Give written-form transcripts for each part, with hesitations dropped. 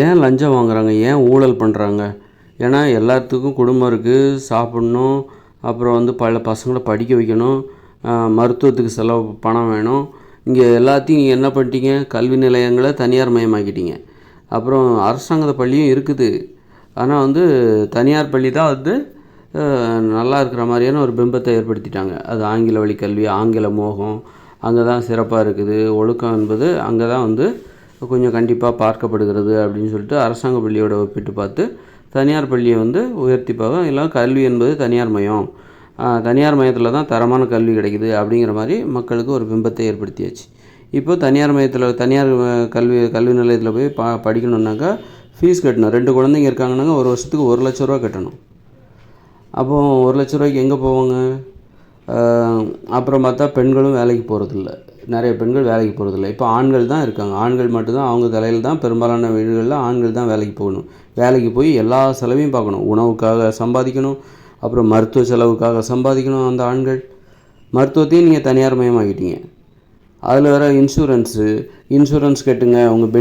ஏன் லஞ்சம் வாங்குறாங்க, ஏன் ஊழல் பண்ணுறாங்க? ஏன்னா எல்லாத்துக்கும் குடும்பம் இருக்குது, சாப்பிட்ணும், அப்புறம் வந்து பசங்களை படிக்க வைக்கணும், மருத்துவத்துக்கு செலவு பணம் வேணும். இங்கே எல்லாத்தையும் நீங்கள் என்ன பண்ணிட்டீங்க? கல்வி நிலையங்களை தனியார் மயமாக்கிட்டீங்க. அப்புறம் அரசாங்க பள்ளியும் இருக்குது, ஆனால் வந்து தனியார் பள்ளி தான் வந்து நல்லா இருக்கிற மாதிரியான ஒரு பிம்பத்தை ஏற்படுத்திட்டாங்க. அது ஆங்கில வழி கல்வி, ஆங்கில மோகம், அங்கே தான் சிறப்பாக இருக்குது, ஒழுக்கம் என்பது அங்கே தான் வந்து கொஞ்சம் கண்டிப்பாக பார்க்கப்படுகிறது அப்படின்னு சொல்லிட்டு அரசாங்க பள்ளியோட ஒப்பிட்டு பார்த்து தனியார் பள்ளியை வந்து உயர்த்தி பார்க்க, இல்லை கல்வி என்பது தனியார் மயம், தனியார் மயத்தில் தான் தரமான கல்வி கிடைக்குது அப்படிங்கிற மாதிரி மக்களுக்கு ஒரு பிம்பத்தை ஏற்படுத்தியாச்சு. இப்போ தனியார் மையத்தில் தனியார் கல்வி நிலையத்தில் போய் படிக்கணுன்னாக்கா ஃபீஸ் கட்டணும். 2 குழந்தைங்க இருக்காங்கன்னாங்க ஒரு வருஷத்துக்கு 1 லட்ச ரூபா கட்டணும். அப்போது 1 லட்ச ரூபாய்க்கு எங்கே போவாங்க? அப்புறம் பார்த்தா பெண்களும் வேலைக்கு போகிறதில்ல, நிறைய பெண்கள் வேலைக்கு போகிறதில்ல. இப்போ ஆண்கள் தான் இருக்காங்க, ஆண்கள் மட்டும்தான், அவங்க தலையில் தான் பெரும்பாலான வீடுகளில் ஆண்கள் தான் வேலைக்கு போகணும். வேலைக்கு போய் எல்லா செலவையும் பார்க்கணும், உணவுக்காக சம்பாதிக்கணும், அப்புறம் மருத்துவ செலவுக்காக சம்பாதிக்கணும். அந்த ஆண்கள் மருத்துவத்தையும் நீங்கள் தனியார் மயமாக்கிட்டீங்க. அதில் வேறு இன்சூரன்ஸ் கட்டுங்க, உங்கள்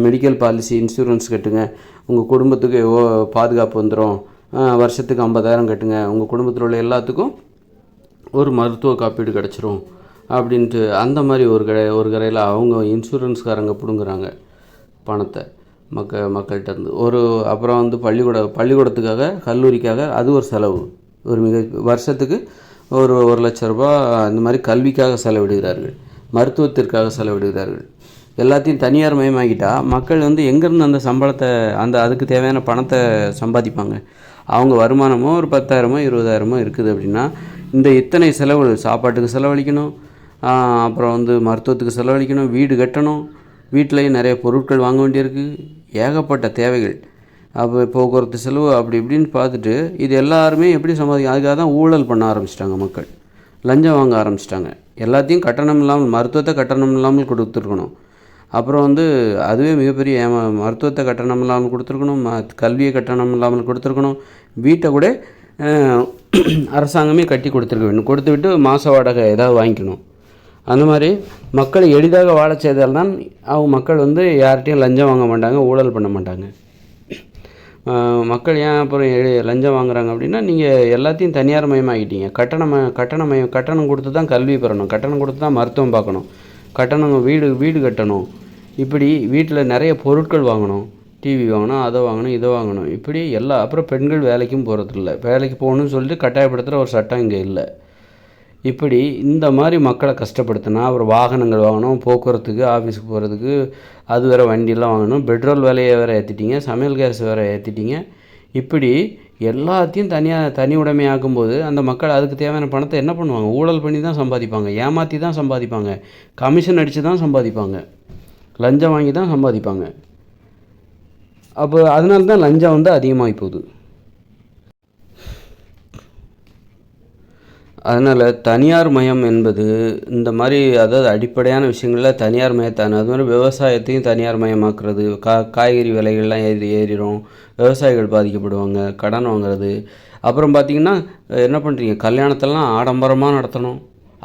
மெடிக்கல் பாலிசி இன்சூரன்ஸ் கட்டுங்க, உங்கள் குடும்பத்துக்கு பாதுகாப்பு வந்துடும், வருஷத்துக்கு 50,000 கட்டுங்க, உங்கள் குடும்பத்தில் உள்ள எல்லாத்துக்கும் ஒரு மருத்துவ காப்பீடு கிடச்சிரும் அப்படின்ட்டு அந்த மாதிரி ஒரு கரையில் அவங்க இன்சூரன்ஸ்காரங்க பிடுங்குறாங்க பணத்தை மக்கள்கிட்டருந்து. அப்புறம் வந்து பள்ளிக்கூடத்துக்காக, கல்லூரிக்காக அது ஒரு செலவு, ஒரு வருஷத்துக்கு ஒரு 1 லட்ச ரூபா இந்த மாதிரி கல்விக்காக செலவிடுகிறார்கள், மருத்துவத்திற்காக செலவிடுகிறார்கள். எல்லாத்தையும் தனியார் மயமாக்கிட்டால் மக்கள் வந்து எங்கேருந்து அந்த சம்பளத்தை அதுக்கு தேவையான பணத்தை சம்பாதிப்பாங்க? அவங்க வருமானமோ ஒரு 10,000மோ 20,000மோ இருக்குது அப்படின்னா இந்த இத்தனை செலவுகள், சாப்பாட்டுக்கு செலவழிக்கணும், அப்புறம் வந்து மருத்துவத்துக்கு செலவழிக்கணும், வீடு கட்டணும், வீட்டிலையும் நிறைய பொருட்கள் வாங்க வேண்டியிருக்கு, ஏகப்பட்ட தேவைகள், அப்போ போக்குவரத்து செலவு அப்படி இப்படின்னு பார்த்துட்டு இது எல்லாருமே எப்படி சம்பாதிக்கும்? அதுக்காக தான் ஊழல் பண்ண ஆரம்பிச்சிட்டாங்க மக்கள், லஞ்சம் வாங்க ஆரம்பிச்சிட்டாங்க. எல்லாத்தையும் கட்டணம் இல்லாமல், மருத்துவத்தை கட்டணம் இல்லாமல் கொடுத்துருக்கணும், அப்புறம் வந்து அதுவே மிகப்பெரிய மருத்துவத்தை கட்டணம் இல்லாமல் கொடுத்துருக்கணும், கல்வியை கட்டணம் இல்லாமல் கொடுத்துருக்கணும், வீட்டை கூட அரசாங்கமே கட்டி கொடுத்துருக்க வேண்டும், கொடுத்துவிட்டு மாத வாடகை ஏதாவது வாங்கிக்கணும். அந்த மாதிரி மக்களை எளிதாக வாழ செய்தால் தான் அவங்க மக்கள் வந்து யார்கிட்டையும் லஞ்சம் வாங்க மாட்டாங்க, ஊழல் பண்ண மாட்டாங்க. மக்கள் ஏன் அப்புறம் லஞ்சம் வாங்குறாங்க அப்படின்னா, நீங்கள் எல்லாத்தையும் தனியார் மயமாகிட்டீங்க. கட்டணம் கொடுத்து தான் கல்வி பெறணும், கட்டணம் கொடுத்து தான் மருத்துவம் பார்க்கணும், வீடு கட்டணும், இப்படி வீட்டில் நிறைய பொருட்கள் வாங்கணும், டிவி வாங்கணும், அதை வாங்கணும், இதை வாங்கணும், இப்படி அப்புறம் பெண்கள் வேலைக்கும் போகிறதில்ல, வேலைக்கு போகணும்னு சொல்லிட்டு கட்டாயப்படுத்துகிற ஒரு சட்டம் இங்கே இல்லை. இப்படி இந்த மாதிரி மக்களை கஷ்டப்படுத்தினா அப்புறம் வாகனங்கள் வாங்கணும், போக்குவரத்துக்கு ஆஃபீஸுக்கு போகிறதுக்கு அது வேறு வண்டியெல்லாம் வாங்கணும், பெட்ரோல் விலையை வேறு ஏற்றிட்டீங்க, சமையல் கேஸ் வேறு ஏற்றிட்டீங்க. இப்படி எல்லாத்தையும் தனி உடைமையாக்கும்போது அந்த மக்கள் அதுக்கு தேவையான பணத்தை என்ன பண்ணுவாங்க? ஊழல் பண்ணி தான் சம்பாதிப்பாங்க, ஏமாற்றி தான் சம்பாதிப்பாங்க, கமிஷன் அடித்து தான் சம்பாதிப்பாங்க, லஞ்சம் வாங்கி தான் சம்பாதிப்பாங்க. அப்போ அதனால தான் லஞ்சம் வந்து அதிகமாகி போகுது. அதனால் தனியார் மயம் என்பது இந்த மாதிரி, அதாவது அடிப்படையான விஷயங்களில் தனியார் மயத்தான, அது மாதிரி விவசாயத்தையும் தனியார் மயமாக்குறது, காய்கறி விலைகள்லாம் ஏறிடும், விவசாயிகள் பாதிக்கப்படுவாங்க, கடன் வாங்குறது. அப்புறம் பார்த்திங்கன்னா என்ன பண்ணுறீங்க? கல்யாணத்தெல்லாம் ஆடம்பரமாக நடத்தணும்,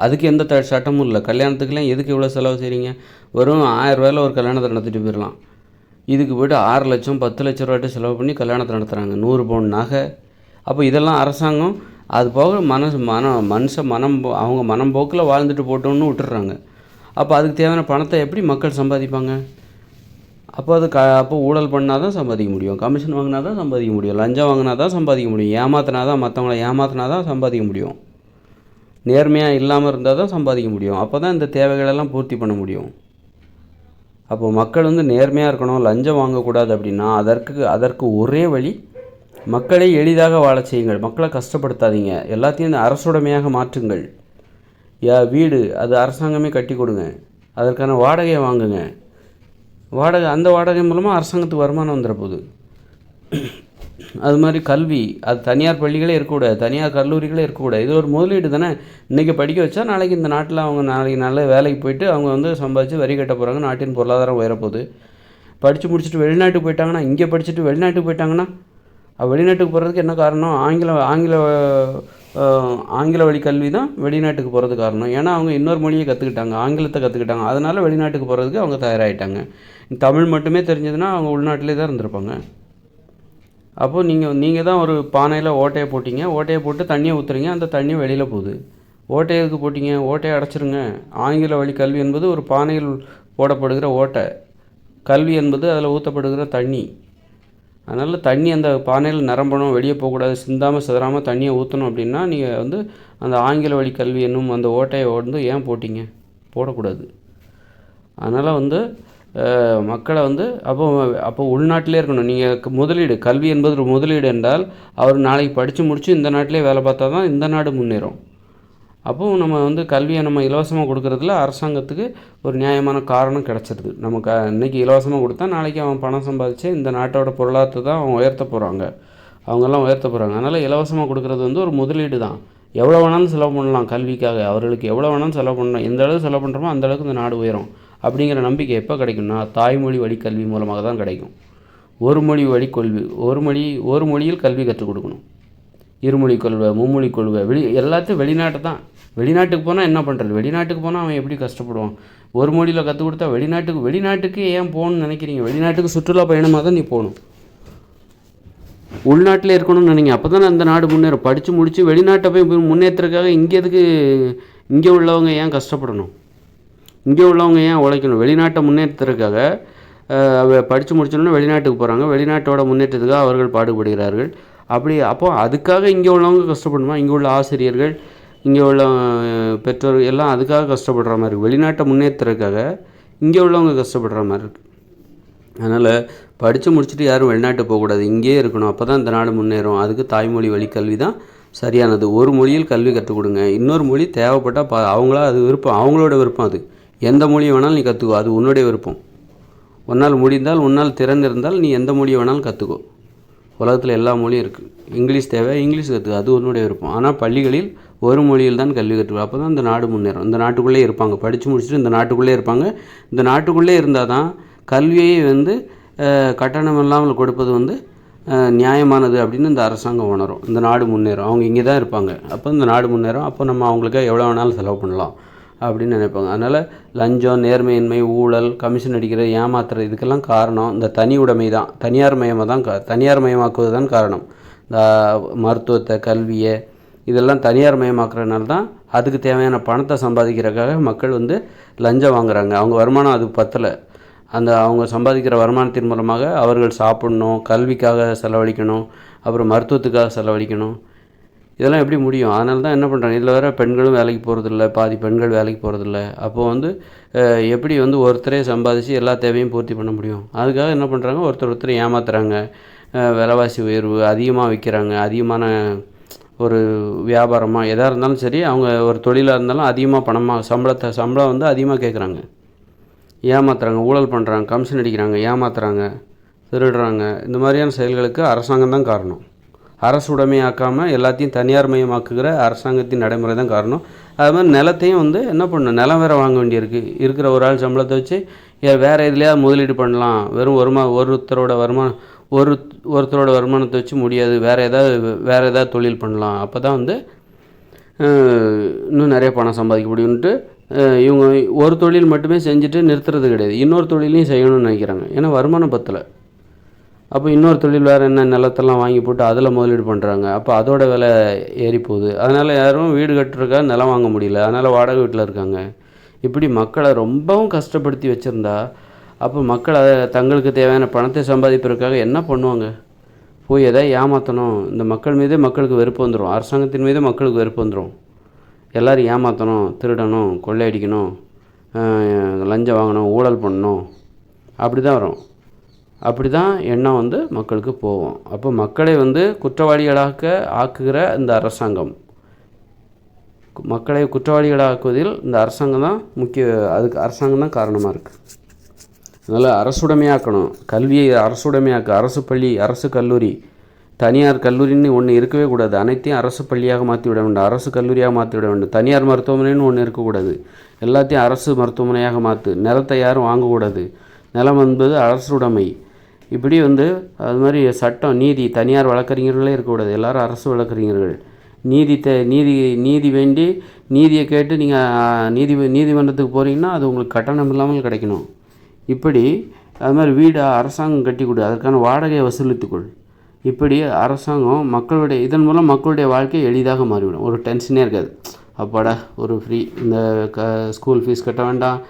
அதுக்கு எந்த சட்டமும் இல்லை. கல்யாணத்துக்கெல்லாம் எதுக்கு இவ்வளோ செலவு செய்கிறீங்க? வெறும் 1000 ரூபாயில் ஒரு கல்யாணத்தை நடத்திட்டு போயிடலாம். இதுக்கு போய்ட்டு 6 லட்சம் 10 லட்ச ரூபாய்ட்டு செலவு பண்ணி கல்யாணத்தை நடத்துகிறாங்க, 100 பவுன் நகை. அப்போ இதெல்லாம் அரசாங்கம் அது போக அவங்க மனம் போக்கில் வாழ்ந்துட்டு போட்டோன்னு விட்டுறாங்க. அப்போ அதுக்கு தேவையான பணத்தை எப்படி மக்கள் சம்பாதிப்பாங்க? அப்போ ஊழல் பண்ணால் தான் சம்பாதிக்க முடியும், கமிஷன் வாங்கினா தான் சம்பாதிக்க முடியும், லஞ்சம் வாங்கினா தான் சம்பாதிக்க முடியும், மற்றவங்கள ஏமாத்தினா தான் சம்பாதிக்க முடியும், நேர்மையாக இல்லாமல் இருந்தால் தான் சம்பாதிக்க முடியும். அப்போ தான் இந்த தேவைகளெல்லாம் பூர்த்தி பண்ண முடியும். அப்போது மக்கள் வந்து நேர்மையாக இருக்கணும், லஞ்சம் வாங்கக்கூடாது அப்படின்னா அதற்கு ஒரே வழி, மக்களை எளிதாக வாழ செய்யுங்கள், மக்களை கஷ்டப்படுத்தாதீங்க, எல்லாத்தையும் இந்த அரசுடைமையாக மாற்றுங்கள். வீடு அது அரசாங்கமே கட்டி கொடுங்க, அதற்கான வாடகையை வாங்குங்க, அந்த வாடகை மூலமாக அரசாங்கத்துக்கு வருமானம் வந்துட போகுது. அது மாதிரி கல்வி, அது தனியார் பள்ளிகளே இருக்கக்கூடாது, தனியார் கல்லூரிகளே இருக்கக்கூடாது. இது ஒரு முதலீடு தானே. இன்றைக்கி படிக்க வச்சா நாளைக்கு இந்த நாட்டில் அவங்க நாளைக்கு நல்ல வேலைக்கு போயிட்டு அவங்க வந்து சம்பாதிச்சு வரி கட்ட போகிறாங்க, நாட்டின் பொருளாதாரம் உயரப்போகுது. படித்து முடிச்சுட்டு வெளிநாட்டுக்கு போயிட்டாங்கன்னா, இங்கே படிச்சுட்டு வெளிநாட்டுக்கு போயிட்டாங்கன்னா வெளிநாட்டுக்கு போகிறதுக்கு என்ன காரணம்? ஆங்கில வழி கல்வி தான் வெளிநாட்டுக்கு போகிறதுக்கு காரணம். ஏன்னா அவங்க இன்னொரு மொழியை கற்றுக்கிட்டாங்க, ஆங்கிலத்தை கற்றுக்கிட்டாங்க. அதனால் வெளிநாட்டுக்கு போகிறதுக்கு அவங்க தயாராகிட்டாங்க. தமிழ் மட்டுமே தெரிஞ்சதுன்னா அவங்க உள்நாட்டிலே தான் இருந்திருப்பாங்க. அப்போது நீங்கள் தான் ஒரு பானையில் ஓட்டையை போட்டிங்க, ஓட்டையை போட்டு தண்ணியை ஊற்றுறீங்க, அந்த தண்ணி வெளியில் போகுது. ஓட்டையை எதுக்கு போட்டிங்க? ஓட்டையை அடைச்சிருங்க. ஆங்கில வழி கல்வி என்பது ஒரு பானையில் போடப்படுகிற ஓட்டை, கல்வி என்பது அதில் ஊற்றப்படுகிற தண்ணி. அதனால் தண்ணி அந்த பானையில் நிரம்பணும், வெளியே போகக்கூடாது, சிந்தாமல் சிதறாமல் தண்ணியை ஊற்றணும் அப்படின்னா நீங்கள் அந்த ஆங்கில வழி கல்வி என்னும் அந்த ஓட்டையை ஏன் போட்டிங்க? போடக்கூடாது. அதனால் மக்களை அப்போ உள்நாட்டிலே இருக்கணும். நீங்கள் முதலீடு, கல்வி என்பது ஒரு முதலீடு என்றால் அவர் நாளைக்கு படித்து முடித்து இந்த நாட்டிலே வேலை பார்த்தா தான் இந்த நாடு முன்னேறும். அப்போது நம்ம கல்வியை நம்ம இலவசமாக கொடுக்குறதுல அரசாங்கத்துக்கு ஒரு நியாயமான காரணம் கிடச்சிருது. நமக்கு இன்றைக்கி இலவசமாக கொடுத்தா நாளைக்கு அவன் பணம் சம்பாதிச்சு இந்த நாட்டோட பொருளாதாரத்தை தான் அவங்க உயர்த்த போகிறாங்க, அவங்கெல்லாம் உயர்த்த போகிறாங்க. அதனால் இலவசமாக கொடுக்குறது ஒரு முதலீடு தான். எவ்வளோ வேணாலும் செலவு பண்ணலாம் கல்விக்காக, அவர்களுக்கு எவ்வளோ வேணாலும் செலவு பண்ணலாம். எந்த அளவுக்கு செலவு பண்ணுறோமோ அந்த அளவுக்கு இந்த நாடு உயரும் அப்படிங்கிற நம்பிக்கை எப்போ கிடைக்கும்னா தாய்மொழி வழி கல்வி மூலமாக தான் கிடைக்கும். ஒரு மொழியில் கல்வி கற்றுக் கொடுக்கணும். இருமொழி கொள்கை, மும்மொழி கொள்கை, எல்லாத்தையும் வெளிநாட்டு தான். வெளிநாட்டுக்கு போனால் என்ன பண்ணுறது? வெளிநாட்டுக்கு போனால் அவன் எப்படி கஷ்டப்படுவான்? ஒரு மொழியில் கற்றுக் கொடுத்தா வெளிநாட்டுக்கு ஏன் போகணும்னு நினைக்கிறீங்க? வெளிநாட்டுக்கு சுற்றுலா பயணமாக தான் நீ போகணும். உள்நாட்டில் இருக்கணும்னு நினைங்க, அப்போ தானே அந்த நாடு முன்னேறும். படித்து முடித்து வெளிநாட்டை போய் முன்னேற்றத்துக்காக இங்கே உள்ளவங்க ஏன் கஷ்டப்படணும்? இங்கே உள்ளவங்க ஏன் உழைக்கணும்? வெளிநாட்டை முன்னேற்றத்துக்காக படித்து முடிச்சோன்னா வெளிநாட்டுக்கு போகிறாங்க, வெளிநாட்டோட முன்னேற்றத்துக்காக அவர்கள் பாடுபடுகிறார்கள். அப்போ அதுக்காக இங்கே உள்ளவங்க கஷ்டப்படணுமா? இங்கே உள்ள ஆசிரியர்கள், இங்கே உள்ள பெற்றோர்கள் எல்லாம் அதுக்காக கஷ்டப்படுற மாதிரி இருக்குது. வெளிநாட்டை முன்னேற்றத்துக்காக இங்கே உள்ளவங்க கஷ்டப்படுற மாதிரி இருக்குது. அதனால் படித்து முடிச்சுட்டு யாரும் வெளிநாட்டு போகக்கூடாது, இங்கேயே இருக்கணும். அப்போ தான் இந்த நாடு முன்னேறும். அதுக்கு தாய்மொழி வழி கல்வி தான் சரியானது. ஒரு மொழியில் கல்வி கற்றுக் கொடுங்க. இன்னொரு மொழி தேவைப்பட்டால் அவங்களா அது விருப்பம், அவங்களோட விருப்பம். அது எந்த மொழியை வேணாலும் நீ கற்றுக்கோ, அது உன்னுடைய விருப்பம். உன்னால் முடிந்தால், உன்னால் திறந்திருந்தால் நீ எந்த மொழியை வேணாலும் கற்றுக்கோ. உலகத்தில் எல்லா மொழியும் இருக்குது. இங்கிலீஷ் தேவை, இங்கிலீஷ் கற்றுக்கோ, அது உன்னுடைய விருப்பம். ஆனால் பள்ளிகளில் ஒரு மொழியில் தான் கல்வி கற்றுக்கோ. அப்போ தான் இந்த நாடு முன்னேறும். இந்த நாட்டுக்குள்ளே இருப்பாங்க, படித்து முடிச்சுட்டு இந்த நாட்டுக்குள்ளே இருப்பாங்க. இந்த நாட்டுக்குள்ளே இருந்தால் தான் கல்வியை கட்டணம் இல்லாமல் கொடுப்பது நியாயமானது அப்படின்னு இந்த அரசாங்கம் உணரும். இந்த நாடு முன்னேறும், அவங்க இங்கே தான் இருப்பாங்க, அப்போ இந்த நாடு முன்னேறும். அப்போ நம்ம அவங்களுக்கு எவ்வளோ வேணாலும் செலவு பண்ணலாம் அப்படின்னு நினைப்பாங்க. அதனால் லஞ்சம், நேர்மையின்மை, ஊழல், கமிஷன் அடிக்கிறது, ஏமாத்துறது, இதுக்கெல்லாம் காரணம் இந்த தனி உடைமை தான். தனியார் மயமாக்குவது தான் காரணம். இந்த மருத்துவத்தை, கல்வியை இதெல்லாம் தனியார் மயமாக்குறதுனால தான் அதுக்கு தேவையான பணத்தை சம்பாதிக்கிறதுக்காக மக்கள் லஞ்சம் வாங்குறாங்க. அவங்க வருமானம் அது பத்தலை. அவங்க சம்பாதிக்கிற வருமானத்தின் மூலமாக அவர்கள் சாப்பிடணும், கல்விக்காக செலவழிக்கணும், அப்புறம் மருத்துவத்துக்காக செலவழிக்கணும். இதெல்லாம் எப்படி முடியும்? அதனால தான் என்ன பண்ணுறாங்க, இதில் வேறு பெண்களும் வேலைக்கு போகிறதில்ல, பாதி பெண்கள் வேலைக்கு போகிறதில்ல. அப்போது எப்படி ஒருத்தரே சம்பாதிச்சு எல்லா தேவையும் பூர்த்தி பண்ண முடியும்? அதுக்காக என்ன பண்ணுறாங்க, ஒருத்தர் ஏமாத்துறாங்க. விலைவாசி உயர்வு அதிகமாக விற்கிறாங்க, அதிகமான ஒரு வியாபாரமாக எதாக இருந்தாலும் சரி, அவங்க ஒரு தொழிலாக இருந்தாலும் அதிகமாக சம்பளம் அதிகமாக கேட்குறாங்க, ஏமாத்துறாங்க, ஊழல் பண்ணுறாங்க, கமிஷன் அடிக்கிறாங்க, ஏமாத்துறாங்க, திருடுறாங்க. இந்த மாதிரியான செயல்களுக்கு அரசாங்கம் தான் காரணம். அரசு உடைமையாக்காமல் எல்லாத்தையும் தனியார் மயமாக்குகிற அரசாங்கத்தின் நடைமுறை தான் காரணம். அது மாதிரி நிலத்தையும் என்ன பண்ணணும், நிலம் வேறு வாங்க வேண்டியிருக்கு. இருக்கிற ஒரு ஆள் சம்பளத்தை வச்சு வேறு எதுலையாவது முதலீடு பண்ணலாம். வெறும் ஒருத்தரோட வருமானத்தை வச்சு முடியாது. வேறு ஏதாவது தொழில் பண்ணலாம். அப்போ தான் இன்னும் நிறைய பணம் சம்பாதிக்க முடியும்ன்ட்டு இவங்க ஒரு தொழில் மட்டுமே செஞ்சுட்டு நிறுத்துறது கிடையாது, இன்னொரு தொழிலையும் செய்யணும்னு நினைக்கிறாங்க. ஏன்னா வருமானம் பத்தலை. அப்போ இன்னொரு தொழில் வேறு என்ன, நிலத்தெல்லாம் வாங்கி போட்டு அதில் முதலீடு பண்ணுறாங்க. அப்போ அதோட விலை ஏறி போகுது. அதனால் யாரும் வீடு கட்டுறதுக்காக நிலம் வாங்க முடியல, அதனால் வாடகை வீட்டில் இருக்காங்க. இப்படி மக்களை ரொம்பவும் கஷ்டப்படுத்தி வச்சுருந்தா அப்போ மக்களை தங்களுக்கு தேவையான பணத்தை சம்பாதிப்பதற்காக என்ன பண்ணுவாங்க? போய் எதாவது ஏமாற்றணும். இந்த மக்கள் மீதே மக்களுக்கு வெறுப்பு வந்துடும், அரசாங்கத்தின் மீதே மக்களுக்கு வெறுப்பு வந்துடும். எல்லோரும் ஏமாற்றணும், திருடணும், கொள்ளையடிக்கணும், லஞ்சம் வாங்கணும், ஊழல் பண்ணணும், அப்படி தான் வரும். அப்படி தான் எண்ணம் மக்களுக்கு போகும். அப்போ மக்களை குற்றவாளிகளாக ஆக்குகிற இந்த அரசாங்கம், மக்களை குற்றவாளிகளாக்குவதில் இந்த அரசாங்கம் தான் அதுக்கு அரசாங்கம் தான் காரணமாக இருக்குது. அதனால் அரசுடைமையாக்கணும், கல்வியை அரசுடைமையாக்க. அரசு பள்ளி, அரசு கல்லூரி, தனியார் கல்லூரின்னு ஒன்று இருக்கவே கூடாது. அனைத்தையும் அரசு பள்ளியாக மாற்றி விட வேண்டும், அரசு கல்லூரியாக மாற்றி விட வேண்டும். தனியார் மருத்துவமனைன்னு ஒன்று இருக்கக்கூடாது, எல்லாத்தையும் அரசு மருத்துவமனையாக மாற்று. நிலத்தை யாரும் வாங்கக்கூடாது, நிலம் என்பது அரசுடைமை. இப்படி வந்து அது மாதிரி சட்டம், நீதி, தனியார் வழக்கறிஞர்களே இருக்கக்கூடாது, எல்லோரும் அரசு வழக்கறிஞர்கள். நீதி வேண்டி நீதியை கேட்டு நீங்கள் நீதிமன்றத்துக்கு போகிறீங்கன்னா அது உங்களுக்கு கட்டணம் இல்லாமல் கிடைக்கணும். இப்படி அது மாதிரி வீடு அரசாங்கம் கட்டி கொடு, அதற்கான வாடகையை வசூலித்துக்கொள். இப்படி அரசாங்கம் இதன் மூலம் மக்களுடைய வாழ்க்கை எளிதாக மாறிவிடும். ஒரு டென்ஷனே இருக்காது. அப்பாடா ஒரு ஃப்ரீ, இந்த ஸ்கூல் ஃபீஸ் கட்ட வேண்டாம்,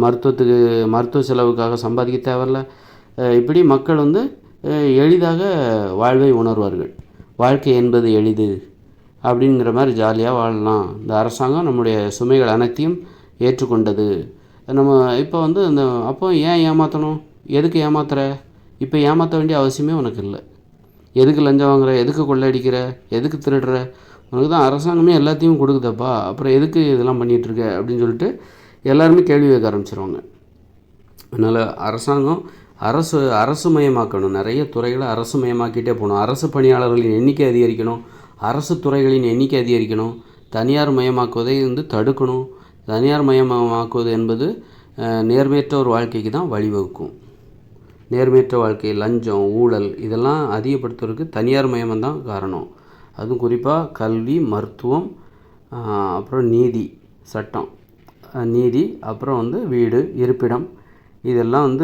மருத்துவ செலவுக்காக சம்பாதிக்க தேவையில்ல. இப்படி மக்கள் வந்து எளிதாக வாழ்வை உணர்வார்கள். வாழ்க்கை என்பது எளிது அப்படிங்கிற மாதிரி ஜாலியாக வாழலாம். இந்த அரசாங்கம் நம்முடைய சுமைகள் அனைத்தையும் ஏற்றுக்கொண்டது. நம்ம இப்போ வந்து அப்போ ஏன் ஏமாற்றணும்? எதுக்கு ஏமாத்துற? இப்போ ஏமாற்ற வேண்டிய அவசியமே உனக்கு இல்லை. எதுக்கு லஞ்சம் வாங்குற? எதுக்கு கொள்ளையடிக்கிற? எதுக்கு திருடுற? உனக்கு தான் அரசாங்கமே எல்லாத்தையும் கொடுக்குதப்பா, அப்புறம் எதுக்கு இதெல்லாம் பண்ணிகிட்ருக்க அப்படின்னு சொல்லிட்டு எல்லாருமே கேள்வி கேட்க ஆரம்பிச்சிருவாங்க. அதனால் அரசாங்கம் அரசு மயமாக்கணும். நிறைய துறைகளை அரசு மயமாக்கிட்டே போகணும். அரசு பணியாளர்களின் எண்ணிக்கை அதிகரிக்கணும். அரசு துறைகளின் எண்ணிக்கை அதிகரிக்கணும். தனியார் மயமாக்குவதை தடுக்கணும். தனியார் மயமாக்குவது என்பது நேர்மையற்ற ஒரு வாழ்க்கைக்கு தான் வழிவகுக்கும். நேர்மையற்ற வாழ்க்கை, லஞ்சம், ஊழல் இதெல்லாம் அதிகப்படுத்துவதற்கு தனியார் மயம்தான் காரணம். அதுவும் குறிப்பாக கல்வி, மருத்துவம், அப்புறம் நீதி, சட்டம், நீதி, அப்புறம் வீடு, இருப்பிடம், இதெல்லாம்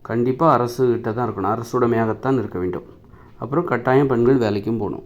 கண்டிப்பாக அரசுகிட்ட தான் இருக்கணும். அரசுடைமையாகத்தான் இருக்க வேண்டும். அப்புறம் கட்டாயம் பெண்கள் வேலைக்கும் போகணும்.